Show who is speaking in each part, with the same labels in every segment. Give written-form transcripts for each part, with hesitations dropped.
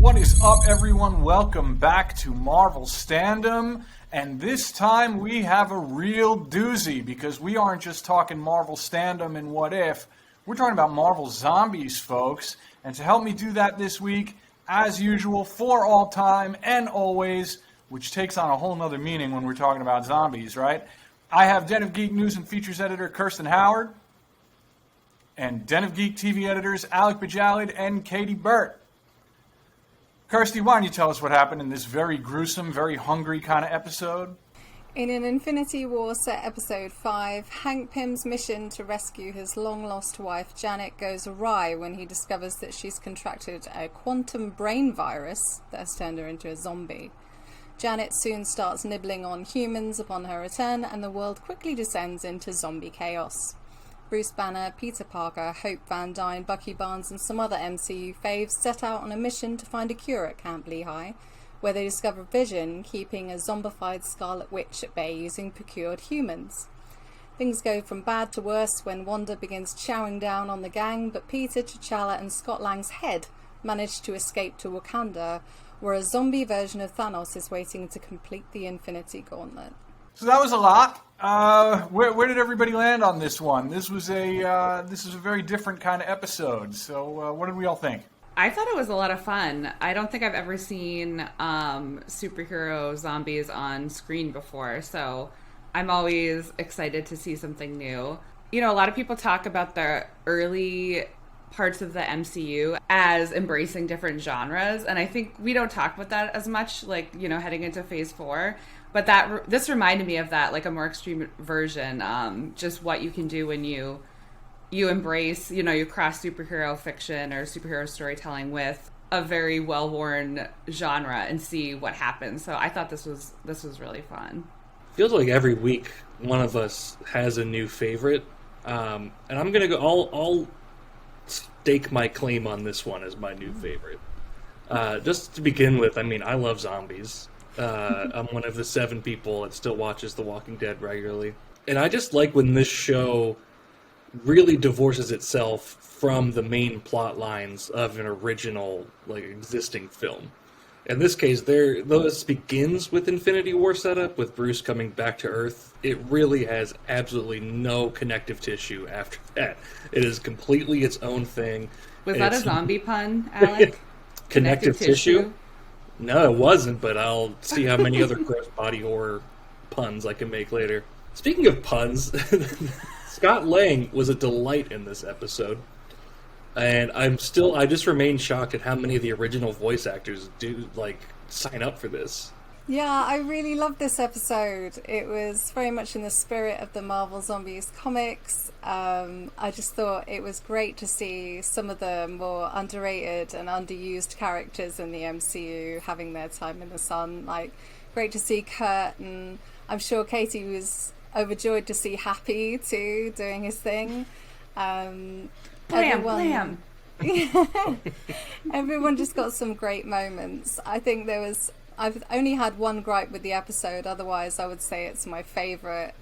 Speaker 1: What is up, everyone? Welcome back to Marvel Standom. And this time we have a real doozy because we aren't just talking Marvel Standom and What If. We're talking about Marvel Zombies, folks. And to help me do that this week, as usual, for all time and always, which takes on a whole nother meaning when we're talking about zombies, right? I have Den of Geek News and Features editor Kirsten Howard and Den of Geek TV editors Alec Bajalid and Katie Burt. Kirsty, why don't you tell us what happened in this very gruesome, very hungry kind of episode?
Speaker 2: In an Infinity War set episode 5, Hank Pym's mission to rescue his long-lost wife Janet goes awry when he discovers that she's contracted a quantum brain virus that has turned her into a zombie. Janet soon starts nibbling on humans upon her return, and the world quickly descends into zombie chaos. Bruce Banner, Peter Parker, Hope Van Dyne, Bucky Barnes and some other MCU faves set out on a mission to find a cure at Camp Lehigh, where they discover Vision keeping a zombified Scarlet Witch at bay using procured humans. Things go from bad to worse when Wanda begins chowing down on the gang, but Peter, T'Challa and Scott Lang's head manage to escape to Wakanda, where a zombie version of Thanos is waiting to complete the Infinity Gauntlet.
Speaker 1: So that was a lot. Where did everybody land on this one? This was a very different kind of episode. So what did we all think?
Speaker 3: I thought it was a lot of fun. I don't think I've ever seen superhero zombies on screen before, so I'm always excited to see something new. You know, a lot of people talk about the early parts of the MCU as embracing different genres, and I think we don't talk about that as much, like, you know, heading into phase 4. But this reminded me of that, like a more extreme version, just what you can do when you embrace, you know, you cross superhero fiction or superhero storytelling with a very well-worn genre and see what happens. So I thought this was really fun.
Speaker 4: Feels like every week one of us has a new favorite, and I'm gonna go. I'll stake my claim on this one as my new favorite. Just to begin with, I mean, I love zombies. I'm one of the 7 people that still watches The Walking Dead regularly. And I just like when this show really divorces itself from the main plot lines of an original, like, existing film. In this case, though this begins with Infinity War setup, with Bruce coming back to Earth, it really has absolutely no connective tissue after that. It is completely its own thing.
Speaker 3: Was that a zombie pun, Alec?
Speaker 4: Connective tissue? No, it wasn't, but I'll see how many other gross body horror puns I can make later. Speaking of puns, Scott Lang was a delight in this episode. And I just remain shocked at how many of the original voice actors do, like, sign up for this.
Speaker 2: Yeah, I really loved this episode. It was very much in the spirit of the Marvel Zombies comics. I just thought it was great to see some of the more underrated and underused characters in the MCU having their time in the sun. Like, great to see Kurt, and I'm sure Katie was overjoyed to see Happy too, doing his thing.
Speaker 3: Blam.
Speaker 2: Everyone just got some great moments. I think I've only had one gripe with the episode, otherwise I would say it's my favourite.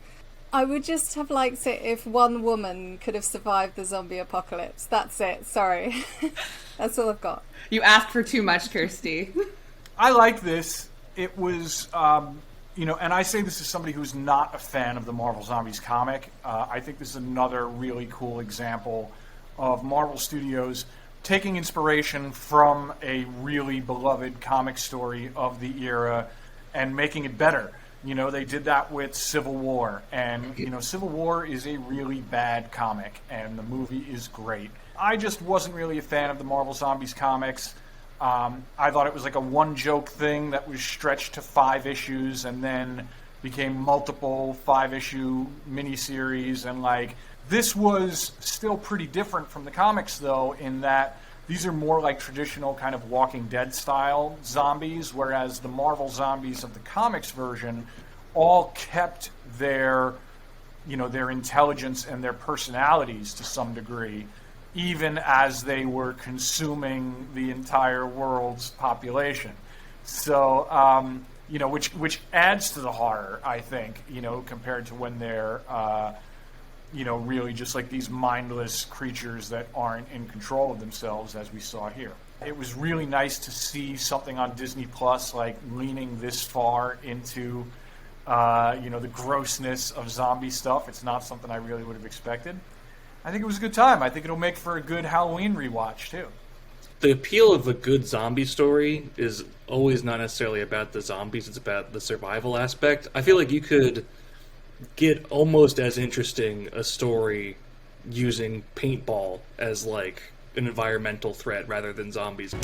Speaker 2: I would just have liked it if one woman could have survived the zombie apocalypse. That's it, sorry. That's all I've got.
Speaker 3: You asked for too much, Kirsty.
Speaker 1: I like this. It was, and I say this as somebody who's not a fan of the Marvel Zombies comic. I think this is another really cool example of Marvel Studios taking inspiration from a really beloved comic story of the era and making it better. You know, they did that with Civil War, and, you know, Civil War is a really bad comic, and the movie is great. I just wasn't really a fan of the Marvel Zombies comics. I thought it was like a one-joke thing that was stretched to 5 issues and then became multiple 5-issue miniseries, and, like, this was still pretty different from the comics, though, in that these are more like traditional kind of Walking Dead style zombies, whereas the Marvel zombies of the comics version all kept their intelligence and their personalities to some degree, even as they were consuming the entire world's population. So, which adds to the horror, I think, compared to when they're really just like these mindless creatures that aren't in control of themselves, as we saw here. It was really nice to see something on Disney Plus like leaning this far into the grossness of zombie stuff. It's not something I really would have expected. I think it was a good time. I think it'll make for a good Halloween rewatch too.
Speaker 4: The appeal of a good zombie story is always not necessarily about the zombies, it's about the survival aspect. I feel like you could get almost as interesting a story using paintball as like an environmental threat rather than zombies.
Speaker 5: Does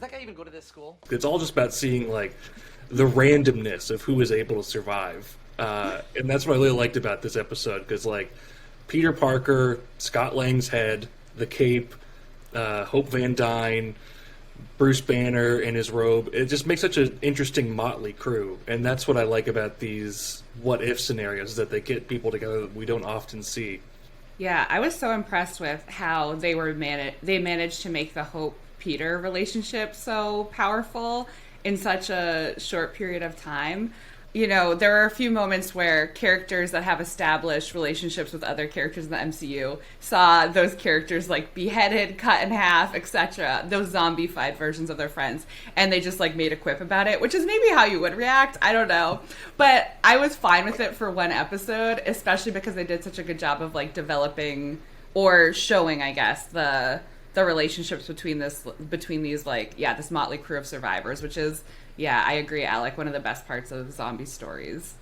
Speaker 5: that guy even go to this school?
Speaker 4: It's all just about seeing like the randomness of who is able to survive. And that's what I really liked about this episode, because like Peter Parker, Scott Lang's head, the cape, Hope Van Dyne, Bruce Banner in his robe, it just makes such an interesting motley crew. And that's what I like about these what-if scenarios, that they get people together that we don't often see.
Speaker 3: Yeah, I was so impressed with how they managed to make the Hope-Peter relationship so powerful in such a short period of time. There are a few moments where characters that have established relationships with other characters in the MCU saw those characters like beheaded, cut in half, etc. Those zombified versions of their friends, and they just like made a quip about it, which is maybe how you would react. I don't know, but I was fine with it for one episode, especially because they did such a good job of like developing or showing, I guess, the relationships between these like this motley crew of survivors, which is. Yeah, I agree, Alec. One of the best parts of zombie stories.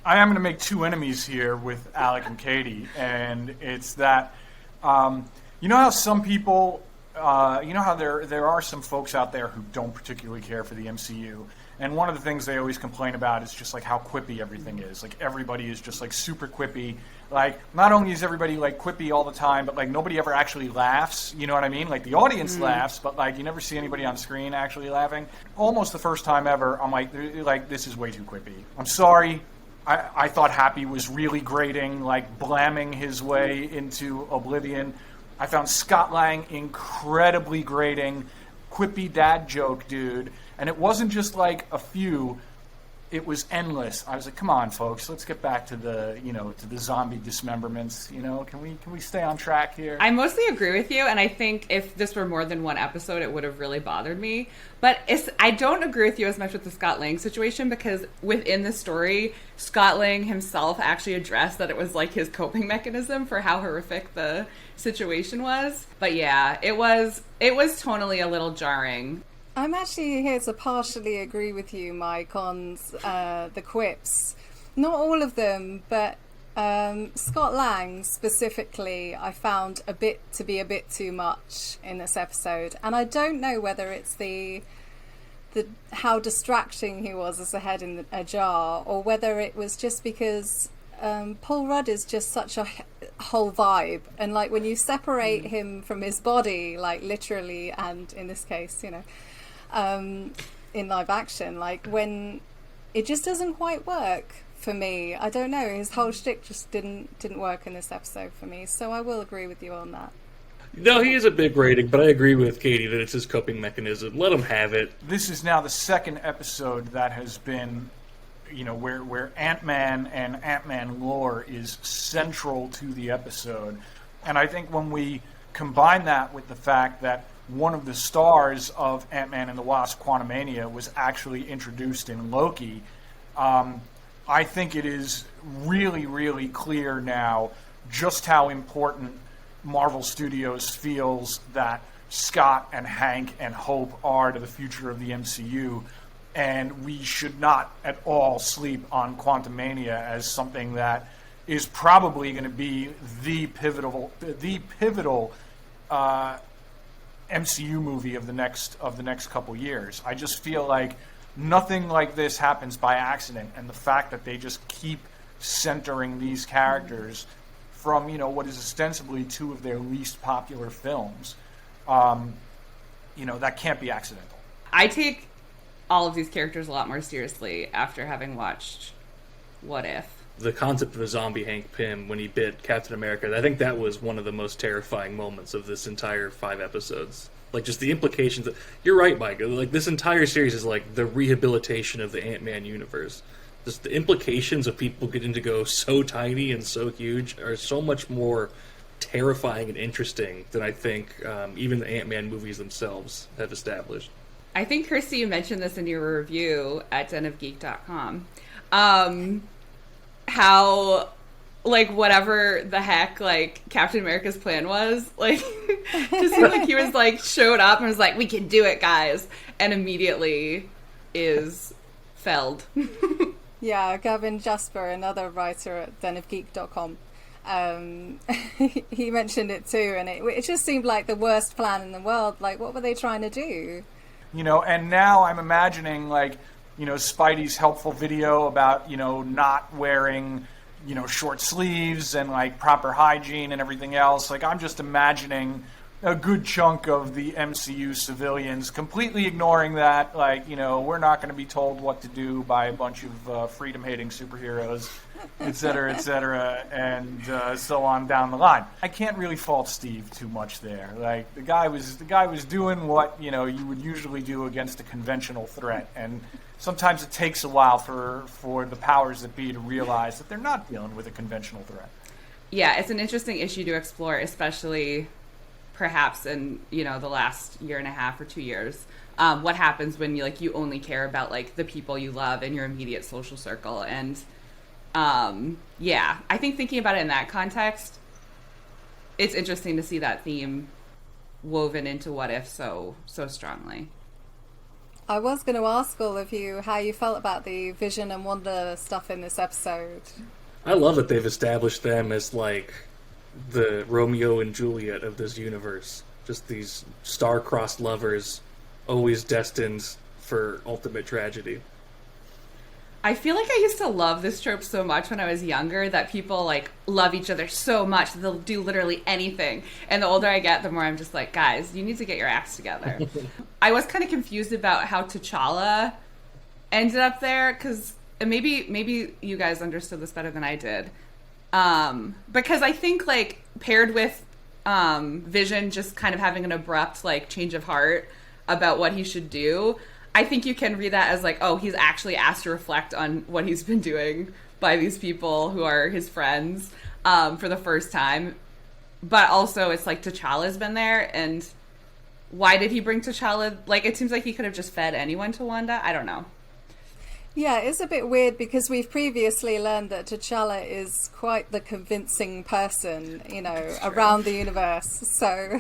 Speaker 1: I am going to make two enemies here with Alec and Katie, and it's that, how some people, how there are some folks out there who don't particularly care for the MCU, and one of the things they always complain about is just like how quippy everything is. Like everybody is just like super quippy. Like not only is everybody like quippy all the time, but like nobody ever actually laughs. You know what I mean? Like the audience laughs, but like you never see anybody on screen actually laughing. Almost the first time ever, I'm like this is way too quippy. I'm sorry. I thought Happy was really grating, like blamming his way into oblivion. I found Scott Lang incredibly grating, quippy dad joke dude. And it wasn't just like a few, it was endless. I was like, come on, folks, let's get back to the zombie dismemberments. Can we stay on track here?
Speaker 3: I mostly agree with you, and I think if this were more than one episode, it would have really bothered me. But I don't agree with you as much with the Scott Lang situation, because within the story, Scott Lang himself actually addressed that it was like his coping mechanism for how horrific the situation was. But yeah, it was tonally a little jarring.
Speaker 2: I'm actually here to partially agree with you, Mike, on the quips. Not all of them, but Scott Lang specifically, I found to be a bit too much in this episode. And I don't know whether it's the how distracting he was as a head in a jar, or whether it was just because Paul Rudd is just such a whole vibe. And like when you separate him from his body, like literally, and in this case, in live action, like when it just doesn't quite work for me. I don't know, his whole shtick just didn't work in this episode for me, so I will agree with you on that.
Speaker 4: No, he is a big rating, but I agree with Katie that it's his coping mechanism. Let him have it.
Speaker 1: This is now the second episode that has been, where Ant-Man and Ant-Man lore is central to the episode. And I think when we combine that with the fact that one of the stars of Ant-Man and the Wasp, Quantumania, was actually introduced in Loki, I think it is really, really clear now just how important Marvel Studios feels that Scott and Hank and Hope are to the future of the MCU, and we should not at all sleep on Quantumania as something that is probably going to be the pivotal MCU movie of the next couple years. I just feel like nothing like this happens by accident, and the fact that they just keep centering these characters from what is ostensibly two of their least popular films, that can't be accidental.
Speaker 3: I take all of these characters a lot more seriously after having watched What If.
Speaker 4: The concept of a zombie Hank Pym when he bit Captain America, I think that was one of the most terrifying moments of this entire 5 episodes. Like, just the implications. You're right, Mike. Like, this entire series is like the rehabilitation of the Ant-Man universe. just the implications of people getting to go so tiny and so huge are so much more terrifying and interesting than I think even the Ant-Man movies themselves have established.
Speaker 3: I think, Kirsty, you mentioned this in your review at denofgeek.com. How, like, whatever the heck, like, Captain America's plan was, like, just seemed like he was, like, showed up and was like, we can do it, guys, and immediately is felled.
Speaker 2: Yeah, Gavin Jasper, another writer at denofgeek.com, he mentioned it too, and it just seemed like the worst plan in the world. Like, what were they trying to do?
Speaker 1: You know, and now I'm imagining, like, you know, Spidey's helpful video about, you know, not wearing, you know, short sleeves and, like, proper hygiene and everything else. Like, I'm just imagining a good chunk of the MCU civilians completely ignoring that. Like, you know, we're not going to be told what to do by a bunch of freedom-hating superheroes, et cetera, and so on down the line. I can't really fault Steve too much there. Like, the guy was doing what, you know, you would usually do against a conventional threat, and sometimes it takes a while for the powers that be to realize that they're not dealing with a conventional threat.
Speaker 3: Yeah, it's an interesting issue to explore, especially perhaps in, you know, the last year and a half or 2 years. What happens when you only care about, like, the people you love in your immediate social circle. And yeah, I think thinking about it in that context, it's interesting to see that theme woven into What If so strongly.
Speaker 2: I was going to ask all of you how you felt about the Vision and Wanda stuff in this episode.
Speaker 4: I love that they've established them as, like, the Romeo and Juliet of this universe. Just these star-crossed lovers, always destined for ultimate tragedy.
Speaker 3: I feel like I used to love this trope so much when I was younger, that people, like, love each other so much that they'll do literally anything. And the older I get, the more I'm just like, guys, you need to get your acts together. I was kind of confused about how T'Challa ended up there, because maybe you guys understood this better than I did. Because I think, like, paired with Vision just kind of having an abrupt, like, change of heart about what he should do, I think you can read that as, like, oh, he's actually asked to reflect on what he's been doing by these people who are his friends for the first time. But also, it's like T'Challa's been there, and why did he bring T'Challa? Like, it seems like he could have just fed anyone to Wanda. I don't know.
Speaker 2: Yeah, it's a bit weird because we've previously learned that T'Challa is quite the convincing person, you know, around the universe. So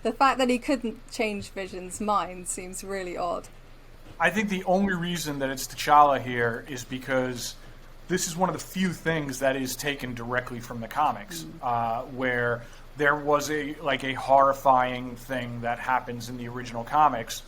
Speaker 2: the fact that he couldn't change Vision's mind seems really odd.
Speaker 1: I think the only reason that it's T'Challa here is because this is one of the few things that is taken directly from the comics, where there was a horrifying thing that happens in the original comics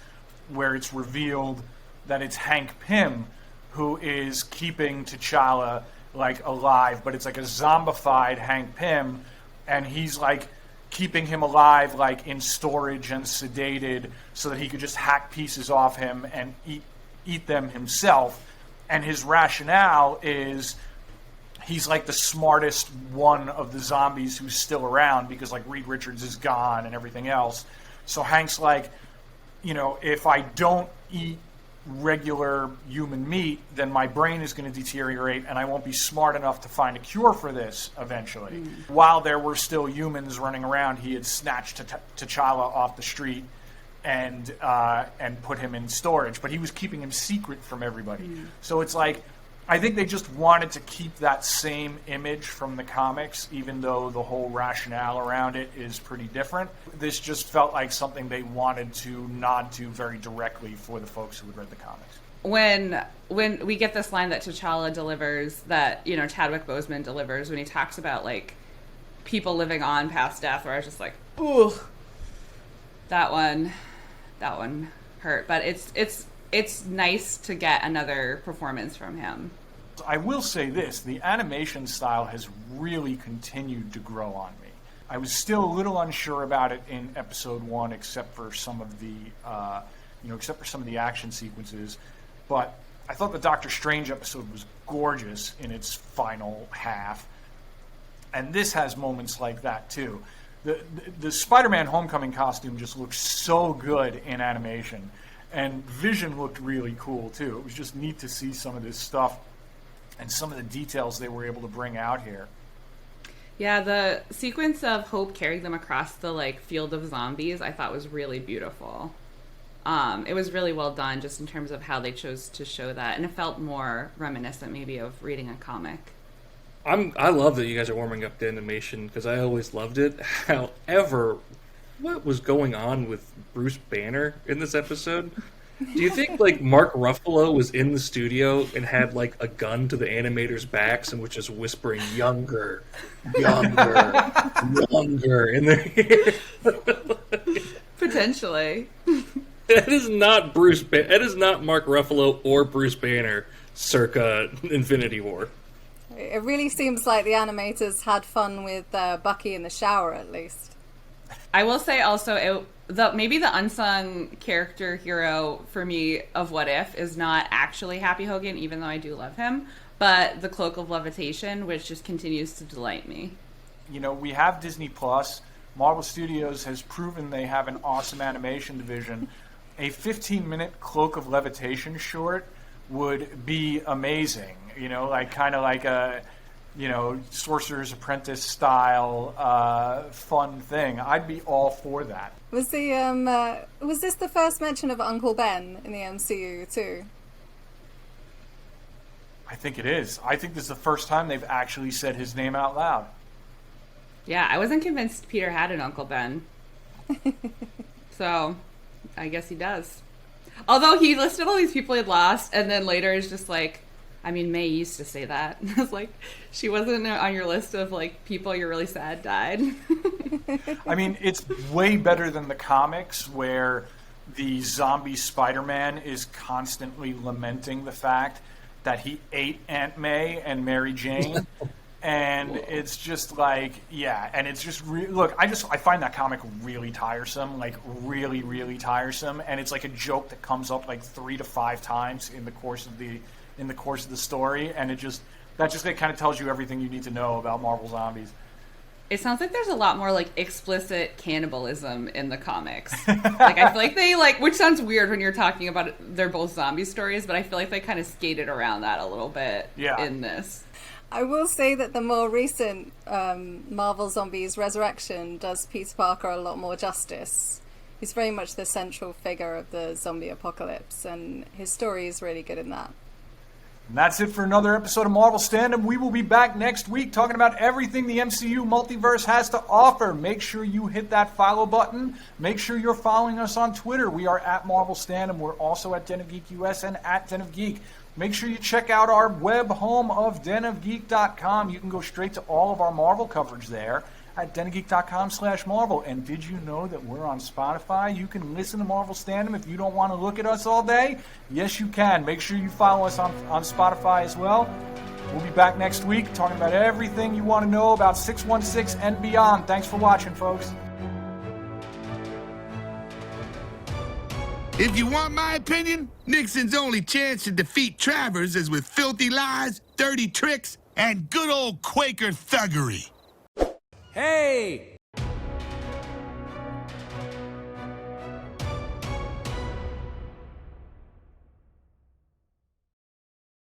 Speaker 1: where it's revealed that it's Hank Pym who is keeping T'Challa, like, alive, but it's like a zombified Hank Pym, and he's, like, keeping him alive, like, in storage and sedated so that he could just hack pieces off him and eat them himself. And his rationale is he's, like, the smartest one of the zombies who's still around because, like, Reed Richards is gone and everything else. So Hank's like, you know, if I don't eat regular human meat, then my brain is going to deteriorate and I won't be smart enough to find a cure for this eventually. While there were still humans running around, he had snatched T'Challa off the street and put him in storage, but he was keeping him secret from everybody. So it's like, I think they just wanted to keep that same image from the comics, even though the whole rationale around it is pretty different. This just felt like something they wanted to nod to very directly for the folks who had read the comics.
Speaker 3: When we get this line that T'Challa delivers, that, you know, Chadwick Boseman delivers, when he talks about, like, people living on past death, where I was just like, ooh, that one hurt. But it's nice to get another performance from him.
Speaker 1: I will say this, the animation style has really continued to grow on me. I was still a little unsure about it in episode 1, except for some of the action sequences, but I thought the Doctor Strange episode was gorgeous in its final half, and this has moments like that too. The Spider-Man Homecoming costume just looks so good in animation. And Vision looked really cool, too. It was just neat to see some of this stuff and some of the details they were able to bring out here.
Speaker 3: Yeah, the sequence of Hope carrying them across the like field of zombies I thought was really beautiful. It was really well done just in terms of how they chose to show that, and it felt more reminiscent maybe of reading a comic.
Speaker 4: I love that you guys are warming up to animation because I always loved it. However, what was going on with Bruce Banner in this episode? Do you think like Mark Ruffalo was in the studio and had like a gun to the animators' backs and was just whispering "younger, younger, younger" in their ear?
Speaker 3: Potentially.
Speaker 4: That is not that is not Mark Ruffalo or Bruce Banner circa Infinity War.
Speaker 2: It really seems like the animators had fun with Bucky in the shower, at least.
Speaker 3: I will say also, maybe the unsung character hero for me of What If is not actually Happy Hogan, even though I do love him, but the Cloak of Levitation, which just continues to delight me.
Speaker 1: You know, we have Disney Plus. Marvel Studios has proven they have an awesome animation division. A 15-minute Cloak of Levitation short would be amazing. You know, like kind of like a, you know, Sorcerer's Apprentice style fun thing. I'd be all for that.
Speaker 2: Was this the first mention of Uncle Ben in the MCU too?
Speaker 1: I think it is. I think this is the first time they've actually said his name out loud.
Speaker 3: Yeah, I wasn't convinced Peter had an Uncle Ben. So, I guess he does. Although he listed all these people he'd lost, and then later is just like, I mean, May used to say that. I was like, she wasn't on your list of like people you're really sad died.
Speaker 1: I mean, it's way better than the comics where the zombie Spider-Man is constantly lamenting the fact that he ate Aunt May and Mary Jane. And it's just like, yeah, and it's just look. I find that comic really tiresome, like really, really tiresome. And it's like a joke that comes up like 3 to 5 times in the course of the story, and that just like, kind of tells you everything you need to know about Marvel Zombies.
Speaker 3: It sounds like there's a lot more like explicit cannibalism in the comics. Like I feel like they which sounds weird when you're talking about they're both zombie stories, but I feel like they kind of skated around that a little bit in this.
Speaker 2: I will say that the more recent Marvel Zombies Resurrection does Peter Parker a lot more justice. He's very much the central figure of the zombie apocalypse, and his story is really good in that.
Speaker 1: And that's it for another episode of Marvel Standom. We will be back next week talking about everything the MCU multiverse has to offer. Make sure you hit that follow button. Make sure you're following us on Twitter. We are at Marvel Standom. We're also at Den of Geek US and at Den of Geek. Make sure you check out our web home of denofgeek.com. You can go straight to all of our Marvel coverage there at denofgeek.com/Marvel. And did you know that we're on Spotify? You can listen to Marvel Standom if you don't want to look at us all day. Yes, you can. Make sure you follow us on Spotify as well. We'll be back next week talking about everything you want to know about 616 and beyond. Thanks for watching, folks.
Speaker 5: If you want my opinion, Nixon's only chance to defeat Travers is with filthy lies, dirty tricks, and good old Quaker thuggery.
Speaker 6: Hey,